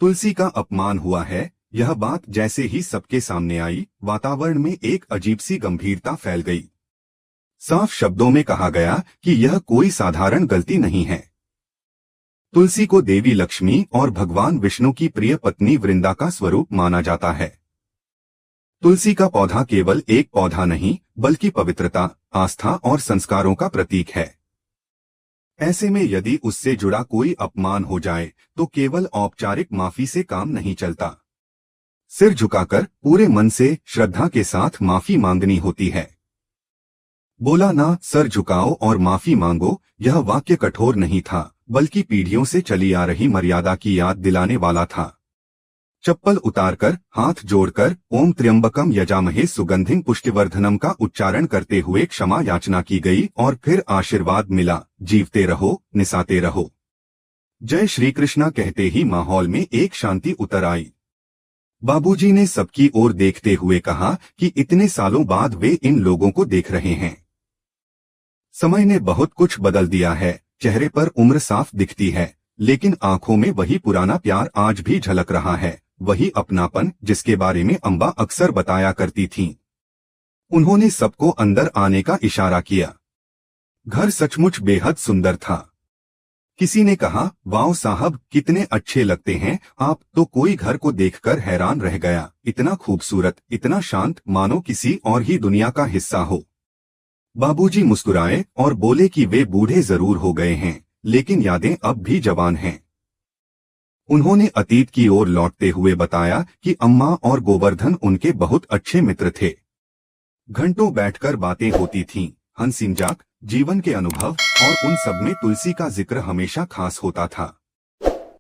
तुलसी का अपमान हुआ है। यह बात जैसे ही सबके सामने आई, वातावरण में एक अजीब सी गंभीरता फैल गई। साफ शब्दों में कहा गया कि यह कोई साधारण गलती नहीं है। तुलसी को देवी लक्ष्मी और भगवान विष्णु की प्रिय पत्नी वृंदा का स्वरूप माना जाता है। तुलसी का पौधा केवल एक पौधा नहीं, बल्कि पवित्रता, आस्था और संस्कारों का प्रतीक है। ऐसे में यदि उससे जुड़ा कोई अपमान हो जाए तो केवल औपचारिक माफी से काम नहीं चलता। सिर झुकाकर पूरे मन से श्रद्धा के साथ माफी मांगनी होती है। बोला ना सर झुकाओ और माफी मांगो, यह वाक्य कठोर नहीं था, बल्कि पीढ़ियों से चली आ रही मर्यादा की याद दिलाने वाला था। चप्पल उतारकर हाथ जोड़कर ओम त्र्यंबकम यजामहे सुगंधिम पुष्टिवर्धनम का उच्चारण करते हुए क्षमा याचना की गई और फिर आशीर्वाद मिला, जीवते रहो, निसाते रहो। जय श्री कृष्णा कहते ही माहौल में एक शांति उतर आई। बाबूजी ने सबकी ओर देखते हुए कहा कि इतने सालों बाद वे इन लोगों को देख रहे हैं। समय ने बहुत कुछ बदल दिया है। चेहरे पर उम्र साफ दिखती है, लेकिन आंखों में वही पुराना प्यार आज भी झलक रहा है, वही अपनापन जिसके बारे में अम्बा अक्सर बताया करती थीं। उन्होंने सबको अंदर आने का इशारा किया। घर सचमुच बेहद सुंदर था। किसी ने कहा, वाओ साहब कितने अच्छे लगते हैं आप, तो कोई घर को देखकर हैरान रह गया। इतना खूबसूरत, इतना शांत, मानो किसी और ही दुनिया का हिस्सा हो। बाबूजी मुस्कुराए और बोले कि वे बूढ़े जरूर हो गए हैं, लेकिन यादें अब भी जवान हैं। उन्होंने अतीत की ओर लौटते हुए बताया कि अम्मा और गोवर्धन उनके बहुत अच्छे मित्र थे। घंटों बैठकर बातें होती थीं, हंसी मजाक, जीवन के अनुभव, और उन सब में तुलसी का जिक्र हमेशा खास होता था।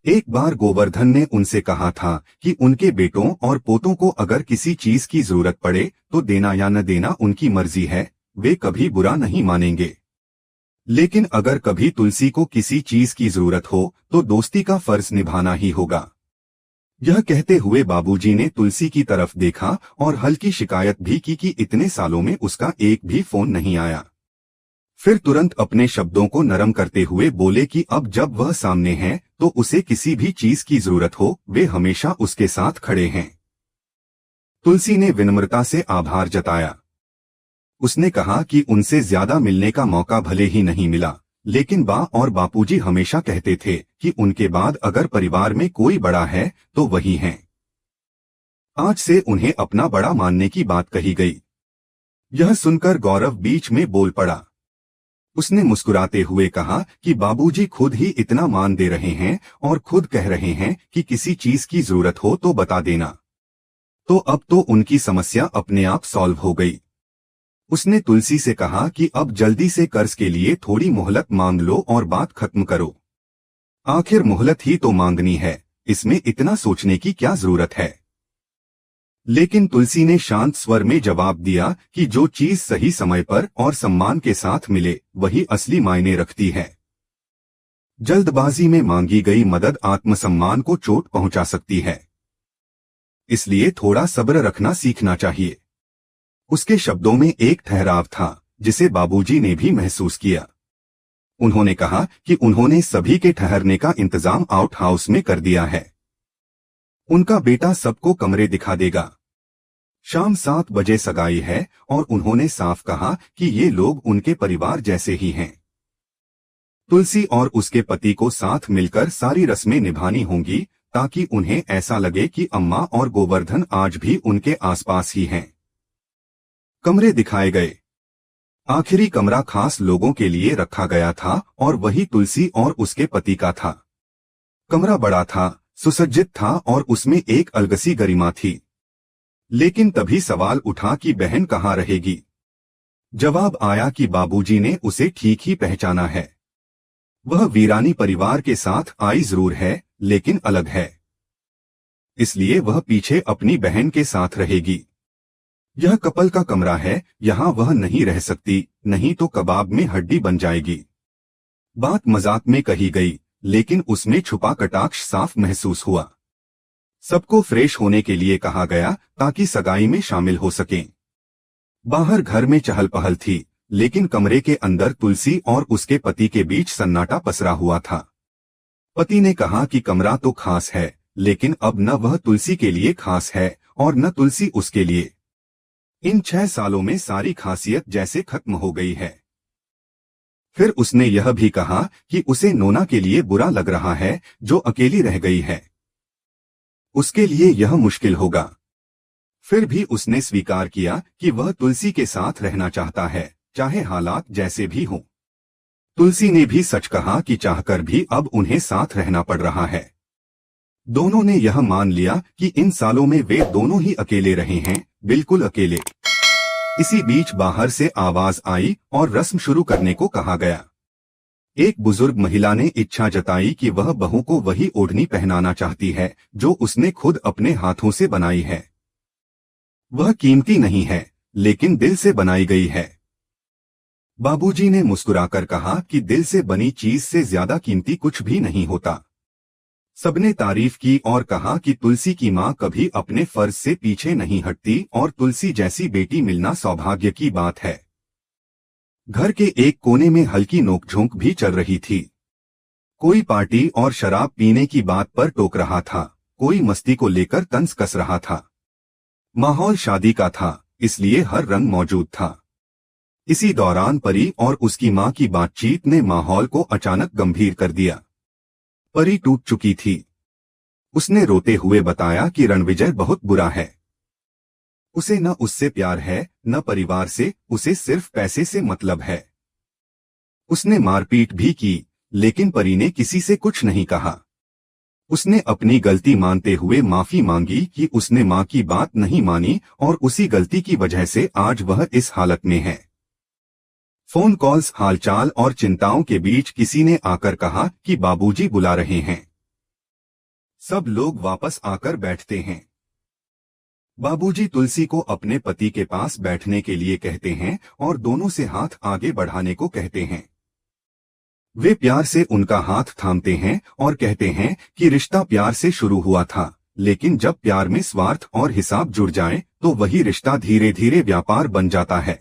एक बार गोवर्धन ने उनसे कहा था कि उनके बेटों और पोतों को अगर किसी चीज की जरूरत पड़े तो देना या न देना उनकी मर्जी है, वे कभी बुरा नहीं मानेंगे। लेकिन अगर कभी तुलसी को किसी चीज की जरूरत हो तो दोस्ती का फर्ज निभाना ही होगा। यह कहते हुए बाबूजी ने तुलसी की तरफ देखा और हल्की शिकायत भी की कि इतने सालों में उसका एक भी फोन नहीं आया। फिर तुरंत अपने शब्दों को नरम करते हुए बोले कि अब जब वह सामने है तो उसे किसी भी चीज की जरूरत हो, वे हमेशा उसके साथ खड़े हैं। तुलसी ने विनम्रता से आभार जताया। उसने कहा कि उनसे ज्यादा मिलने का मौका भले ही नहीं मिला, लेकिन बा और बापूजी हमेशा कहते थे कि उनके बाद अगर परिवार में कोई बड़ा है तो वही हैं। आज से उन्हें अपना बड़ा मानने की बात कही गई। यह सुनकर गौरव बीच में बोल पड़ा। उसने मुस्कुराते हुए कहा कि बाबूजी खुद ही इतना मान दे रहे हैं और खुद कह रहे हैं कि किसी चीज की जरूरत हो तो बता देना, तो अब तो उनकी समस्या अपने आप सॉल्व हो गई। उसने तुलसी से कहा कि अब जल्दी से कर्ज के लिए थोड़ी मोहलत मांग लो और बात खत्म करो। आखिर मोहलत ही तो मांगनी है, इसमें इतना सोचने की क्या जरूरत है। लेकिन तुलसी ने शांत स्वर में जवाब दिया कि जो चीज सही समय पर और सम्मान के साथ मिले वही असली मायने रखती है। जल्दबाजी में मांगी गई मदद आत्मसम्मान को चोट पहुंचा सकती है, इसलिए थोड़ा सब्र रखना सीखना चाहिए। उसके शब्दों में एक ठहराव था जिसे बाबूजी ने भी महसूस किया। उन्होंने कहा कि उन्होंने सभी के ठहरने का इंतजाम आउट हाउस में कर दिया है। उनका बेटा सबको कमरे दिखा देगा। शाम 7 बजे सगाई है और उन्होंने साफ कहा कि ये लोग उनके परिवार जैसे ही हैं। तुलसी और उसके पति को साथ मिलकर सारी रस्में निभानी होंगी ताकि उन्हें ऐसा लगे कि अम्मा और गोवर्धन आज भी उनके आसपास ही हैं। कमरे दिखाए गए। आखिरी कमरा खास लोगों के लिए रखा गया था और वही तुलसी और उसके पति का था। कमरा बड़ा था, सुसज्जित था और उसमें एक अलग-सी गरिमा थी। लेकिन तभी सवाल उठा कि बहन कहाँ रहेगी। जवाब आया कि बाबूजी ने उसे ठीक ही पहचाना है। वह वीरानी परिवार के साथ आई जरूर है, लेकिन अलग है। इसलिए वह पीछे अपनी बहन के साथ रहेगी। यह कपल का कमरा है, यहाँ वह नहीं रह सकती, नहीं तो कबाब में हड्डी बन जाएगी। बात मजाक में कही गई, लेकिन उसमें छुपा कटाक्ष साफ महसूस हुआ। सबको फ्रेश होने के लिए कहा गया ताकि सगाई में शामिल हो सकें। बाहर घर में चहल पहल थी, लेकिन कमरे के अंदर तुलसी और उसके पति के बीच सन्नाटा पसरा हुआ था। पति ने कहा कि कमरा तो खास है, लेकिन अब न वह तुलसी के लिए खास है और न तुलसी उसके लिए। इन 6 सालों में सारी खासियत जैसे खत्म हो गई है। फिर उसने यह भी कहा कि उसे नोना के लिए बुरा लग रहा है जो अकेली रह गई है। उसके लिए यह मुश्किल होगा। फिर भी उसने स्वीकार किया कि वह तुलसी के साथ रहना चाहता है, चाहे हालात जैसे भी हों। तुलसी ने भी सच कहा कि चाहकर भी अब उन्हें साथ रहना पड़ रहा है। दोनों ने यह मान लिया कि इन सालों में वे दोनों ही अकेले रहे हैं, बिल्कुल अकेले। इसी बीच बाहर से आवाज आई और रस्म शुरू करने को कहा गया। एक बुजुर्ग महिला ने इच्छा जताई कि वह बहू को वही ओढ़नी पहनाना चाहती है जो उसने खुद अपने हाथों से बनाई है। वह कीमती नहीं है, लेकिन दिल से बनाई गई है। बाबूजी ने मुस्कुराकर कहा कि दिल से बनी चीज से ज्यादा कीमती कुछ भी नहीं होता। सबने तारीफ की और कहा कि तुलसी की मां कभी अपने फर्ज से पीछे नहीं हटती और तुलसी जैसी बेटी मिलना सौभाग्य की बात है। घर के एक कोने में हल्की नोकझोंक भी चल रही थी। कोई पार्टी और शराब पीने की बात पर टोक रहा था, कोई मस्ती को लेकर तंज कस रहा था। माहौल शादी का था, इसलिए हर रंग मौजूद था। इसी दौरान परी और उसकी मां की बातचीत ने माहौल को अचानक गंभीर कर दिया। परी टूट चुकी थी। उसने रोते हुए बताया कि रणविजय बहुत बुरा है। उसे न उससे प्यार है न परिवार से, उसे सिर्फ पैसे से मतलब है। उसने मारपीट भी की, लेकिन परी ने किसी से कुछ नहीं कहा। उसने अपनी गलती मानते हुए माफी मांगी कि उसने मां की बात नहीं मानी और उसी गलती की वजह से आज वह इस हालत में है। फोन कॉल्स, हालचाल और चिंताओं के बीच किसी ने आकर कहा कि बाबूजी बुला रहे हैं। सब लोग वापस आकर बैठते हैं। बाबूजी तुलसी को अपने पति के पास बैठने के लिए कहते हैं और दोनों से हाथ आगे बढ़ाने को कहते हैं। वे प्यार से उनका हाथ थामते हैं और कहते हैं कि रिश्ता प्यार से शुरू हुआ था, लेकिन जब प्यार में स्वार्थ और हिसाब जुड़ जाए तो वही रिश्ता धीरे धीरे व्यापार बन जाता है।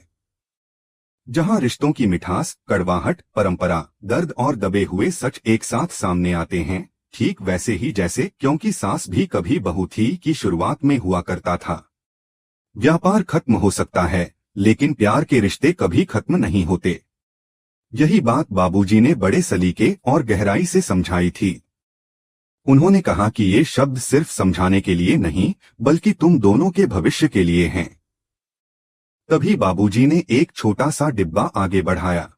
जहां रिश्तों की मिठास, कड़वाहट, परंपरा, दर्द और दबे हुए सच एक साथ सामने आते हैं, ठीक वैसे ही जैसे क्योंकि सास भी कभी बहू थी की शुरुआत में हुआ करता था। व्यापार खत्म हो सकता है, लेकिन प्यार के रिश्ते कभी खत्म नहीं होते। यही बात बाबूजी ने बड़े सलीके और गहराई से समझाई थी। उन्होंने कहा कि ये शब्द सिर्फ समझाने के लिए नहीं, बल्कि तुम दोनों के भविष्य के लिए हैं। तभी बाबूजी ने एक छोटा सा डिब्बा आगे बढ़ाया।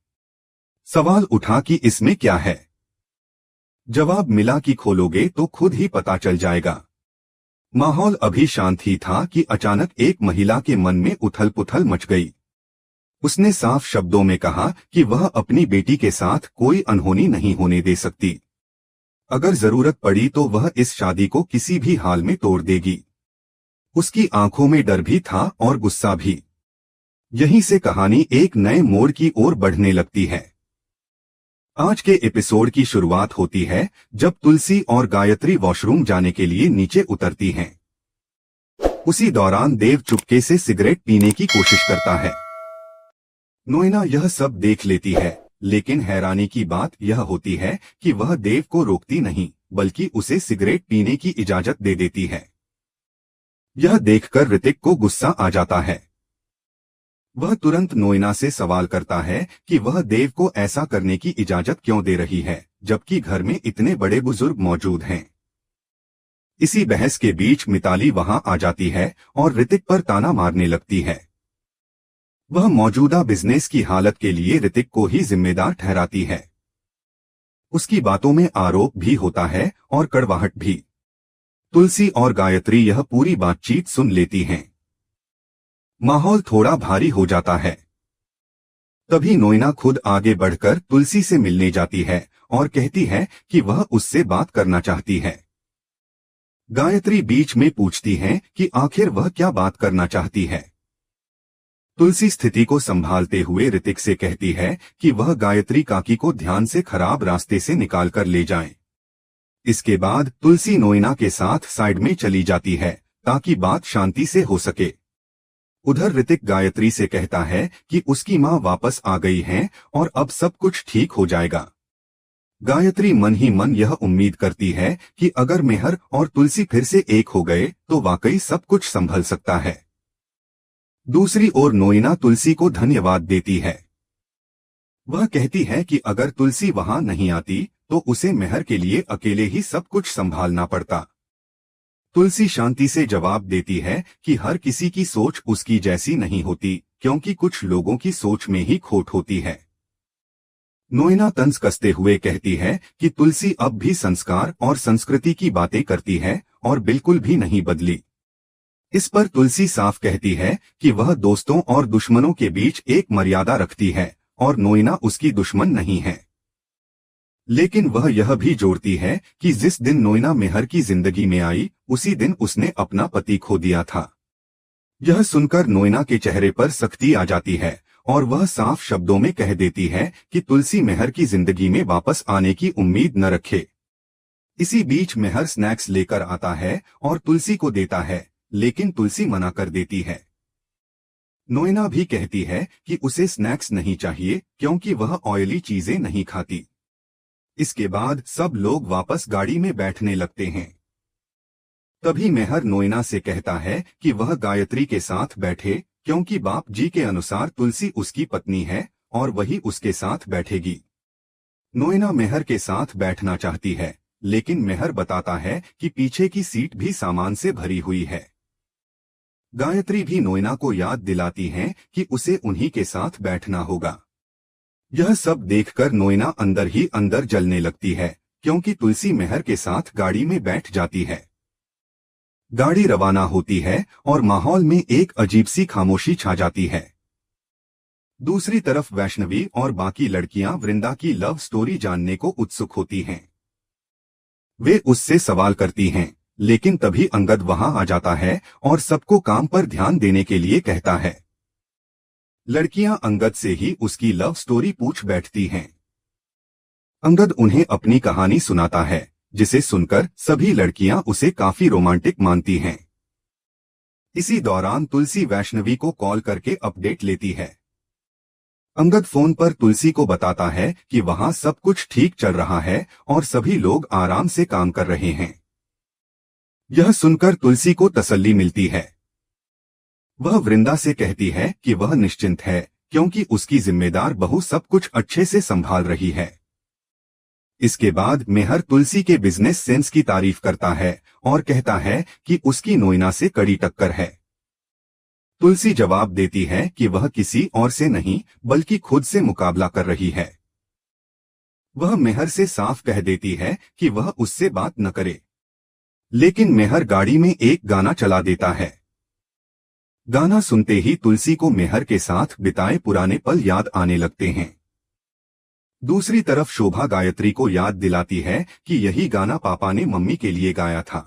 सवाल उठा कि इसमें क्या है। जवाब मिला कि खोलोगे तो खुद ही पता चल जाएगा। माहौल अभी शांत ही था कि अचानक एक महिला के मन में उथल पुथल मच गई। उसने साफ शब्दों में कहा कि वह अपनी बेटी के साथ कोई अनहोनी नहीं होने दे सकती। अगर जरूरत पड़ी तो वह इस शादी को किसी भी हाल में तोड़ देगी। उसकी आंखों में डर भी था और गुस्सा भी। यहीं से कहानी एक नए मोड़ की ओर बढ़ने लगती है। आज के एपिसोड की शुरुआत होती है जब तुलसी और गायत्री वॉशरूम जाने के लिए नीचे उतरती हैं। उसी दौरान देव चुपके से सिगरेट पीने की कोशिश करता है। नोएना यह सब देख लेती है, लेकिन हैरानी की बात यह होती है कि वह देव को रोकती नहीं, बल्कि उसे सिगरेट पीने की इजाजत दे देती है। यह देखकर ऋतिक को गुस्सा आ जाता है। वह तुरंत नोएना से सवाल करता है कि वह देव को ऐसा करने की इजाजत क्यों दे रही है, जबकि घर में इतने बड़े बुजुर्ग मौजूद हैं। इसी बहस के बीच मिताली वहां आ जाती है और ऋतिक पर ताना मारने लगती है। वह मौजूदा बिजनेस की हालत के लिए ऋतिक को ही जिम्मेदार ठहराती है। उसकी बातों में आरोप भी होता है और कड़वाहट भी। तुलसी और गायत्री यह पूरी बातचीत सुन लेती हैं। माहौल थोड़ा भारी हो जाता है। तभी नोएना खुद आगे बढ़कर तुलसी से मिलने जाती है और कहती है कि वह उससे बात करना चाहती है। गायत्री बीच में पूछती है कि आखिर वह क्या बात करना चाहती है। तुलसी स्थिति को संभालते हुए ऋतिक से कहती है कि वह गायत्री काकी को ध्यान से खराब रास्ते से निकालकर ले जाए। इसके बाद तुलसी नोएना के साथ साइड में चली जाती है ताकि बात शांति से हो सके। उधर ऋतिक गायत्री से कहता है कि उसकी मां वापस आ गई हैं और अब सब कुछ ठीक हो जाएगा। गायत्री मन ही मन यह उम्मीद करती है कि अगर मेहर और तुलसी फिर से एक हो गए तो वाकई सब कुछ संभल सकता है। दूसरी ओर नोइना तुलसी को धन्यवाद देती है। वह कहती है कि अगर तुलसी वहां नहीं आती तो उसे मेहर के लिए अकेले ही सब कुछ संभालना पड़ता। तुलसी शांति से जवाब देती है कि हर किसी की सोच उसकी जैसी नहीं होती, क्योंकि कुछ लोगों की सोच में ही खोट होती है। नोइना तंज कसते हुए कहती है कि तुलसी अब भी संस्कार और संस्कृति की बातें करती है और बिल्कुल भी नहीं बदली। इस पर तुलसी साफ कहती है कि वह दोस्तों और दुश्मनों के बीच एक मर्यादा रखती है और नोइना उसकी दुश्मन नहीं है। लेकिन वह यह भी जोड़ती है कि जिस दिन नोइना मेहर की जिंदगी में आई उसी दिन उसने अपना पति खो दिया था। यह सुनकर नोइना के चेहरे पर सख्ती आ जाती है और वह साफ शब्दों में कह देती है कि तुलसी मेहर की जिंदगी में वापस आने की उम्मीद न रखे। इसी बीच मेहर स्नैक्स लेकर आता है और तुलसी को देता है, लेकिन तुलसी मना कर देती है। नोइना भी कहती है कि उसे स्नैक्स नहीं चाहिए क्योंकि वह ऑयली चीजें नहीं खाती। इसके बाद सब लोग वापस गाड़ी में बैठने लगते हैं। तभी मेहर नोइना से कहता है कि वह गायत्री के साथ बैठे, क्योंकि बाप जी के अनुसार तुलसी उसकी पत्नी है और वही उसके साथ बैठेगी। नोइना मेहर के साथ बैठना चाहती है, लेकिन मेहर बताता है कि पीछे की सीट भी सामान से भरी हुई है। गायत्री भी नोइना को याद दिलाती है कि उसे उन्हीं के साथ बैठना होगा। यह सब देखकर नोइना अंदर ही अंदर जलने लगती है, क्योंकि तुलसी मेहर के साथ गाड़ी में बैठ जाती है। गाड़ी रवाना होती है और माहौल में एक अजीब सी खामोशी छा जाती है। दूसरी तरफ वैष्णवी और बाकी लड़कियां वृंदा की लव स्टोरी जानने को उत्सुक होती हैं। वे उससे सवाल करती हैं, लेकिन तभी अंगद वहां आ जाता है और सबको काम पर ध्यान देने के लिए कहता है। लड़कियां अंगद से ही उसकी लव स्टोरी पूछ बैठती हैं। अंगद उन्हें अपनी कहानी सुनाता है, जिसे सुनकर सभी लड़कियां उसे काफी रोमांटिक मानती हैं। इसी दौरान तुलसी वैष्णवी को कॉल करके अपडेट लेती है। अंगद फोन पर तुलसी को बताता है कि वहां सब कुछ ठीक चल रहा है और सभी लोग आराम से काम कर रहे हैं। यह सुनकर तुलसी को तसल्ली मिलती है। वह वृंदा से कहती है कि वह निश्चिंत है, क्योंकि उसकी जिम्मेदार बहू सब कुछ अच्छे से संभाल रही है। इसके बाद मेहर तुलसी के बिजनेस सेंस की तारीफ करता है और कहता है कि उसकी नोइना से कड़ी टक्कर है। तुलसी जवाब देती है कि वह किसी और से नहीं बल्कि खुद से मुकाबला कर रही है। वह मेहर से साफ कह देती है कि वह उससे बात न करे, लेकिन मेहर गाड़ी में एक गाना चला देता है। गाना सुनते ही तुलसी को मेहर के साथ बिताए पुराने पल याद आने लगते हैं। दूसरी तरफ शोभा गायत्री को याद दिलाती है कि यही गाना पापा ने मम्मी के लिए गाया था।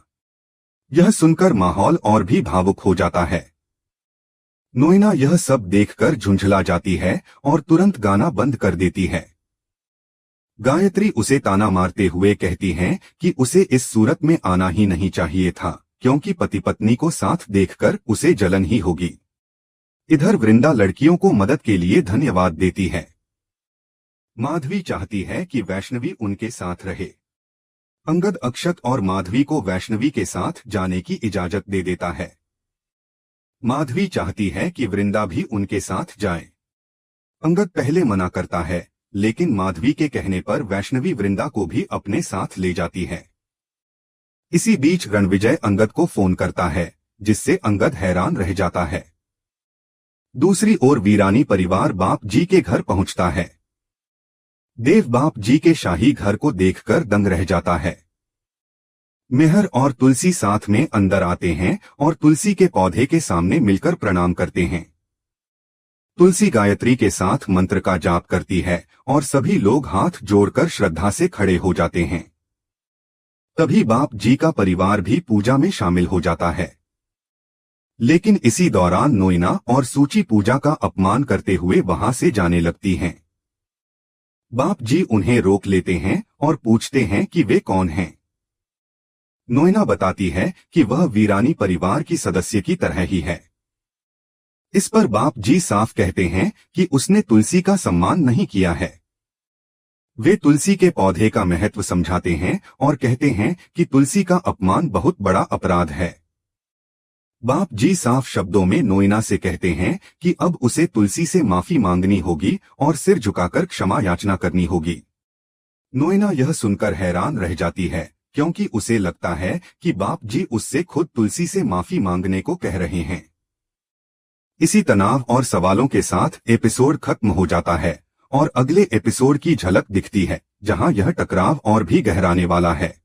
यह सुनकर माहौल और भी भावुक हो जाता है। नोइना यह सब देखकर झुंझला जाती है और तुरंत गाना बंद कर देती है। गायत्री उसे ताना मारते हुए कहती है कि उसे इस सूरत में आना ही नहीं चाहिए था, क्योंकि पति पत्नी को साथ देखकर उसे जलन ही होगी। इधर वृंदा लड़कियों को मदद के लिए धन्यवाद देती है। माधवी चाहती है कि वैष्णवी उनके साथ रहे। अंगद अक्षत और माधवी को वैष्णवी के साथ जाने की इजाजत दे देता है। माधवी चाहती है कि वृंदा भी उनके साथ जाए। अंगद पहले मना करता है, लेकिन माधवी के कहने पर वैष्णवी वृंदा को भी अपने साथ ले जाती है। इसी बीच रणविजय अंगद को फोन करता है, जिससे अंगद हैरान रह जाता है। दूसरी ओर वीरानी परिवार बाप जी के घर पहुंचता है। देव बाप जी के शाही घर को देखकर दंग रह जाता है। मेहर और तुलसी साथ में अंदर आते हैं और तुलसी के पौधे के सामने मिलकर प्रणाम करते हैं। तुलसी गायत्री के साथ मंत्र का जाप करती है और सभी लोग हाथ जोड़कर श्रद्धा से खड़े हो जाते हैं। तभी बाप जी का परिवार भी पूजा में शामिल हो जाता है। लेकिन इसी दौरान नोइना और सूची पूजा का अपमान करते हुए वहां से जाने लगती हैं। बाप जी उन्हें रोक लेते हैं और पूछते हैं कि वे कौन हैं। नोइना बताती है कि वह वीरानी परिवार की सदस्य की तरह ही है। इस पर बाप जी साफ कहते हैं कि उसने तुलसी का सम्मान नहीं किया है। वे तुलसी के पौधे का महत्व समझाते हैं और कहते हैं कि तुलसी का अपमान बहुत बड़ा अपराध है। बाप जी साफ शब्दों में नोएना से कहते हैं कि अब उसे तुलसी से माफी मांगनी होगी और सिर झुकाकर क्षमा याचना करनी होगी। नोएना यह सुनकर हैरान रह जाती है, क्योंकि उसे लगता है कि बाप जी उससे खुद तुलसी से माफी मांगने को कह रहे हैं। इसी तनाव और सवालों के साथ एपिसोड खत्म हो जाता है और अगले एपिसोड की झलक दिखती है, जहां यह टकराव और भी गहराने वाला है।